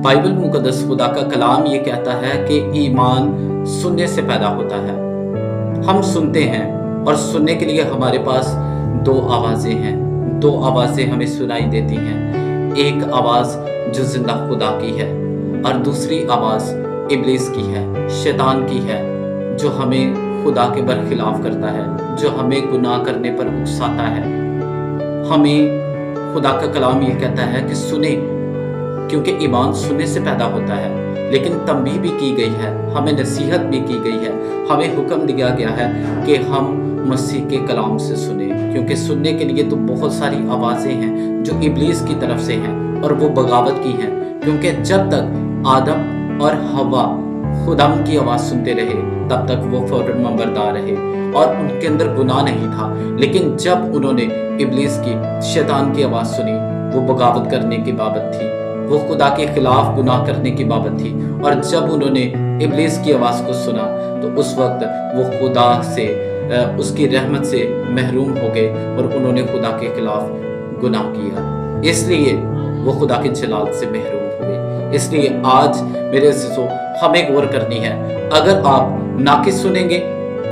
Bible मुकद्दस खुदा का कलाम ये कहता है कि ईमान सुनने से पैदा होता है। हम सुनते हैं और सुनने के लिए हमारे पास दो आवाज़ें हैं। दो आवाज़ें हमें सुनाई देती हैं। एक आवाज़ जो जिंदा खुदा की है और दूसरी आवाज़ इब्लीस की है, शैतान की है, जो हमें खुदा के बरखिलाफ करता है, जो हमें गुनाह करने पर उकसाता है। हमें खुदा का कलाम ये कहता है कि सुने, क्योंकि ईमान सुनने से पैदा होता है। लेकिन तंबीह भी की गई है, हमें नसीहत भी की गई है, हमें हुक्म दिया गया है कि हम मसीह के कलाम से सुने, क्योंकि सुनने के लिए तो बहुत सारी आवाज़ें हैं जो इब्लीस की तरफ से हैं और वो बगावत की हैं। क्योंकि जब तक आदम और हवा खुदाम की आवाज़ सुनते रहे तब तक वो फर्माबरदार रहे और उनके अंदर गुनाह नहीं था। लेकिन जब उन्होंने इब्लीस की, शैतान की आवाज़ सुनी, वो बगावत करने की बाबत थी, वो खुदा के खिलाफ गुनाह करने की बाबत थी। और जब उन्होंने इब्लीस की आवाज़ को सुना तो उस वक्त वो खुदा से, उसकी रहमत से महरूम हो गए और उन्होंने खुदा के खिलाफ गुनाह किया। इसलिए वो खुदा के जलाल से महरूम हो गए। इसलिए आज मेरे अज़ीज़ों, हमें गौर करनी है। अगर आप नाकिस सुनेंगे,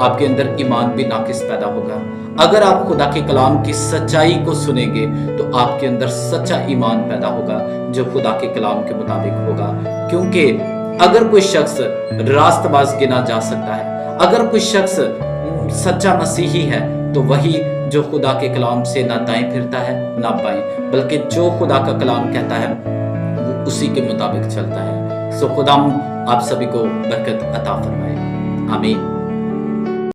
आपके अंदर ईमान भी नाकिस पैदा होगा। अगर आप खुदा के कलाम की सच्चाई को सुनेंगे तो आपके अंदर सच्चा ईमान पैदा होगा जो खुदा के कलाम के मुताबिक होगा। क्योंकि अगर कोई शख्स रास्तबाज गिना जा सकता है, अगर कोई शख्स सच्चा मसीही है, तो वही जो खुदा के कलाम से ना दाएं फिरता है ना बाएं, बल्कि जो खुदा का कलाम कहता है वो उसी के मुताबिक चलता है। सो खुदा आप सभी को बरकत अता फरमाए। आमीन।